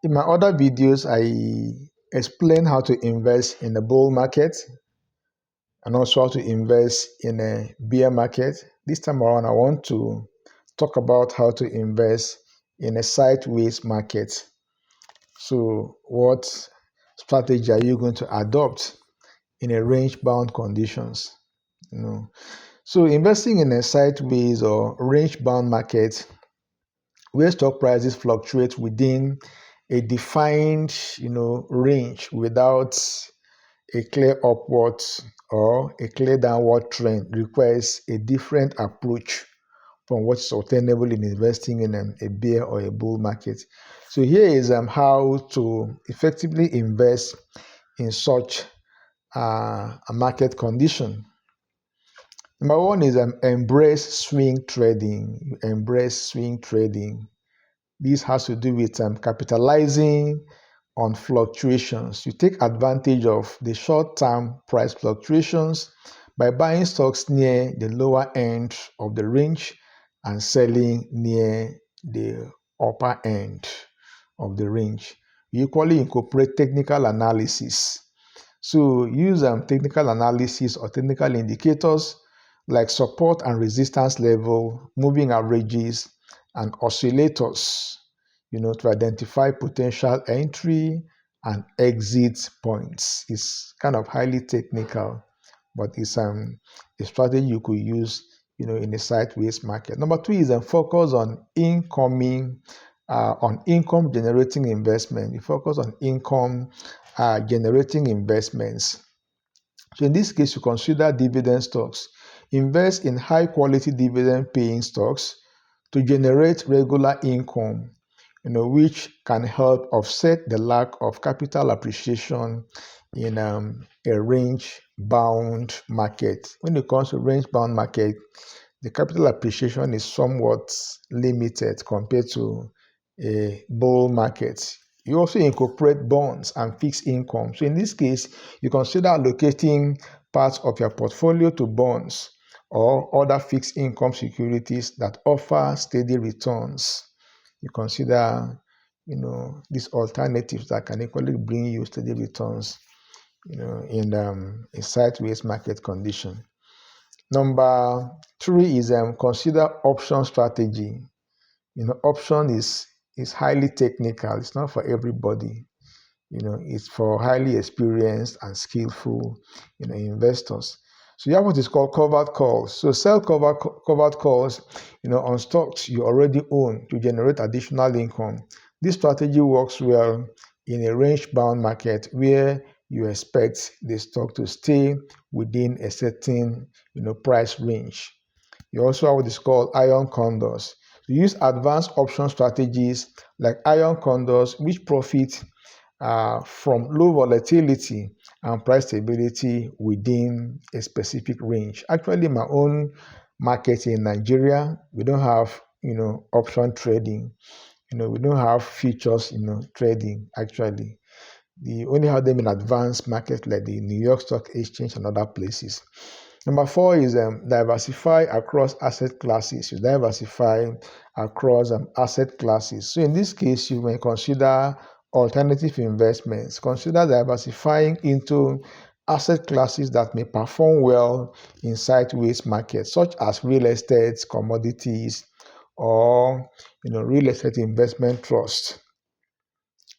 In my other videos, I explain how to invest in the bull market and also how to invest in a bear market. This time around, I want to talk about how to invest in a sideways market. So, what strategy are you going to adopt in a range-bound conditions? You know, so investing in a sideways or range-bound market where stock prices fluctuate within a defined, range without a clear upward or a clear downward trend requires a different approach from what's obtainable in investing in a bear or a bull market. So here is how to effectively invest in such a market condition. Number one is embrace swing trading. You embrace swing trading. This has to do with capitalizing on fluctuations. You take advantage of the short-term price fluctuations by buying stocks near the lower end of the range and selling near the upper end of the range. You equally incorporate technical analysis. So use technical analysis or technical indicators like support and resistance level, moving averages, and oscillators, to identify potential entry and exit points. It's kind of highly technical, but it's a strategy you could use, in a sideways market. Number two is focus on income generating investment. You focus on income generating investments. So in this case, you consider dividend stocks. Invest in high quality dividend paying stocks to generate regular income, which can help offset the lack of capital appreciation in a range bound market. When it comes to range bound market, the capital appreciation is somewhat limited compared to a bull market. You also incorporate bonds and fixed income. So in this case, you consider allocating parts of your portfolio to bonds or other fixed income securities that offer steady returns. You consider, these alternatives that can equally bring you steady returns, in a sideways market condition. Number three is consider option strategy. Option is highly technical. It's not for everybody. It's for highly experienced and skillful, investors. So you have what is called covered calls. So sell covered calls, on stocks you already own to generate additional income. This strategy works well in a range-bound market where you expect the stock to stay within a certain, price range. You also have what is called iron condors. You use advanced option strategies like iron condors, which profit from low volatility and price stability within a specific range. Actually, my own market in Nigeria, we don't have, option trading. We don't have futures, trading actually. We only have them in advanced markets like the New York Stock Exchange and other places. Number four is diversify across asset classes. You diversify across asset classes. So in this case, you may consider alternative investments. Consider diversifying into asset classes that may perform well in sideways markets, such as real estate, commodities, or real estate investment trusts.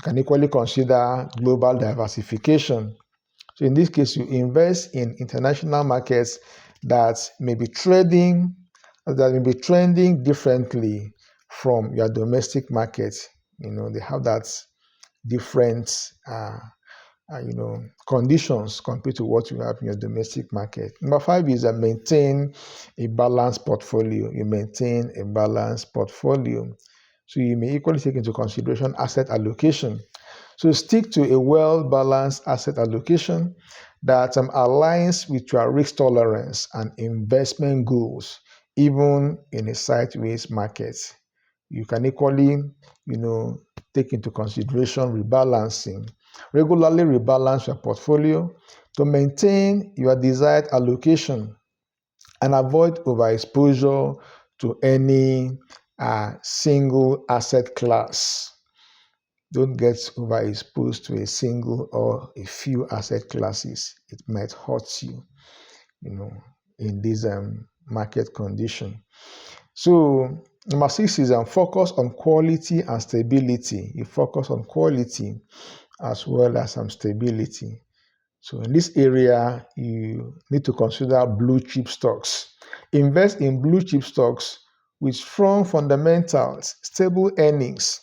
You can equally consider global diversification. So in this case, you invest in international markets that may be trending differently from your domestic market. They have that different conditions compared to what you have in your domestic market. Number five is maintain a balanced portfolio. You maintain a balanced portfolio. So you may equally take into consideration asset allocation. So stick to a well-balanced asset allocation that aligns with your risk tolerance and investment goals, even in a sideways market. You can equally, take into consideration rebalancing. Regularly rebalance your portfolio to maintain your desired allocation and avoid overexposure to any single asset class. Don't get overexposed to a single or a few asset classes. It might hurt you, in this market condition. So number 6 is focus on quality and stability. You focus on quality as well as some stability. So in this area, you need to consider blue chip stocks. Invest in blue chip stocks with strong fundamentals, stable earnings,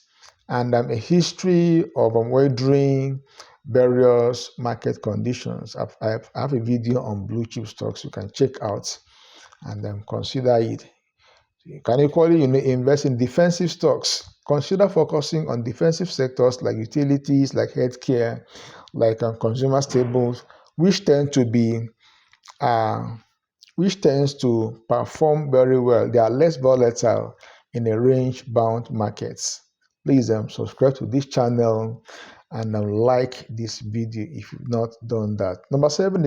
and a history of weathering various market conditions. I have a video on blue chip stocks you can check out and consider it. You can equally invest in defensive stocks. Consider focusing on defensive sectors like utilities, like healthcare, like consumer staples, which tend to be which tends to perform very well. They are less volatile in a range-bound markets. Please subscribe to this channel and like this video if you've not done that. Number 7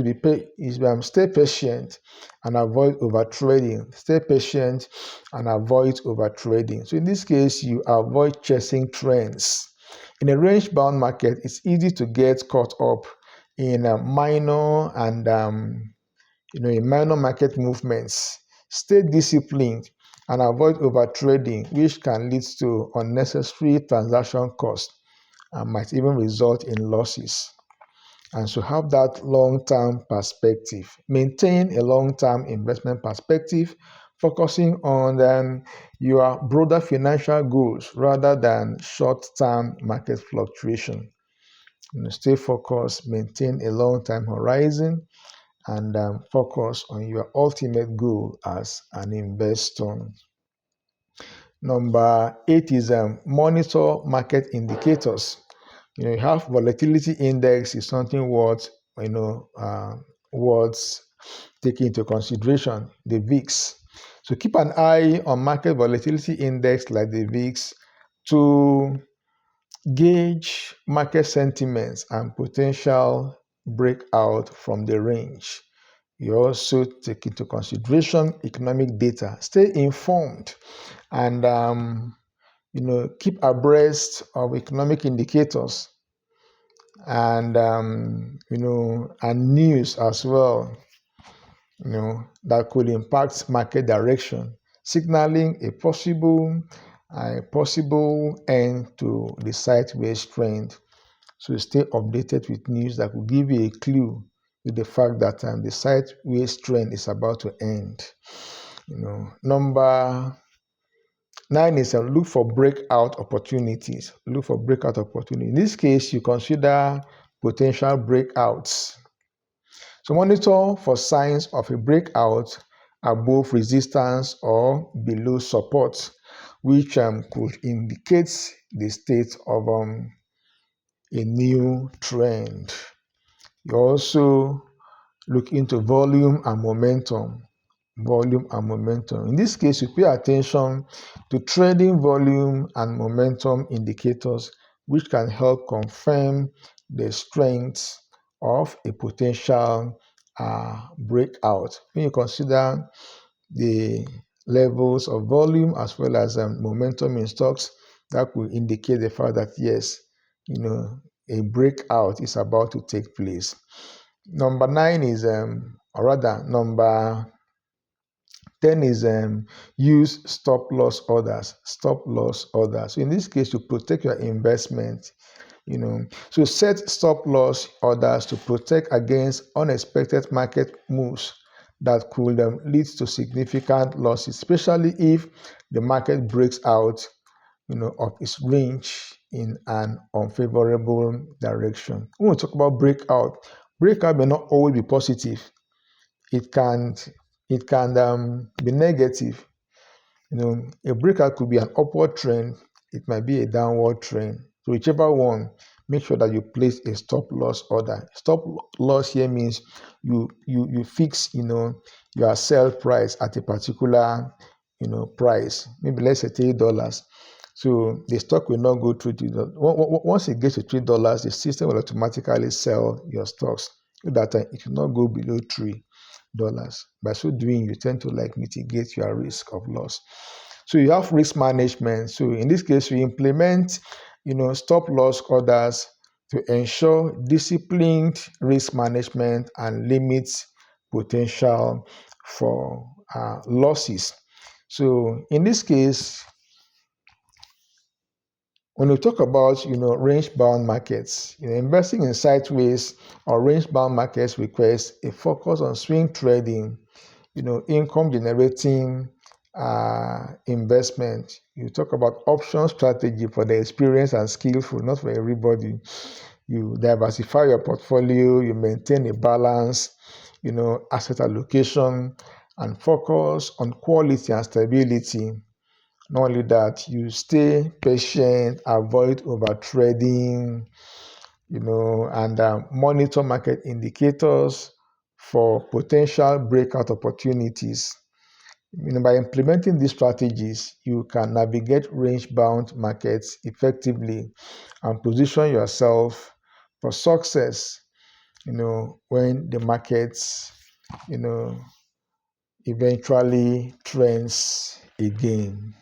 is stay patient and avoid overtrading. Stay patient and avoid overtrading. So in this case, you avoid chasing trends. In a range-bound market, it's easy to get caught up in minor and in minor market movements. Stay disciplined and avoid overtrading, which can lead to unnecessary transaction costs and might even result in losses. And so have that long-term perspective. Maintain a long-term investment perspective, focusing on your broader financial goals rather than short-term market fluctuation. Stay focused, maintain a long-term horizon, and focus on your ultimate goal as an investor. Number 8 is monitor market indicators. You have volatility index is something worth taking into consideration, the VIX. So keep an eye on market volatility index like the VIX to gauge market sentiments and potential breakout from the range. You also take into consideration economic data. Stay informed and keep abreast of economic indicators and and news as well, that could impact market direction, signaling a possible end to the sideways trend. So stay updated with news that will give you a clue with the fact that the sideways trend is about to end. Number 9 is look for breakout opportunities. Look for breakout opportunities. In this case, you consider potential breakouts. So monitor for signs of a breakout above resistance or below support, which could indicate the state of a new trend. You also look into volume and momentum. In this case, you pay attention to trading volume and momentum indicators, which can help confirm the strength of a potential breakout. When you consider the levels of volume as well as momentum in stocks, that will indicate the fact that yes, a breakout is about to take place. Number 10 is use stop loss orders. So in this case, to protect your investment, so set stop loss orders to protect against unexpected market moves that could lead to significant losses, especially if the market breaks out, of its range in an unfavorable direction. When we talk about breakout may not always be positive. It can be negative. A breakout could be an upward trend. It might be a downward trend. So whichever one, make sure that you place a stop loss order. Stop loss here means you fix your sell price at a particular price. Maybe let's say $3. So the stock will not go through $3. Once it gets to $3, the system will automatically sell your stocks so that it will not go below $3. By so doing, you tend to mitigate your risk of loss. So you have risk management. So in this case, you implement stop loss orders to ensure disciplined risk management and limit potential for losses. So in this case, when we talk about range-bound markets, investing in sideways or range-bound markets requires a focus on swing trading, income generating investment. You talk about option strategy for the experienced and skillful, not for everybody. You diversify your portfolio, you maintain a balance, asset allocation, and focus on quality and stability. Not only that, you stay patient, avoid over trading, and monitor market indicators for potential breakout opportunities. By implementing these strategies, you can navigate range-bound markets effectively and position yourself for success, when the markets, eventually trends again.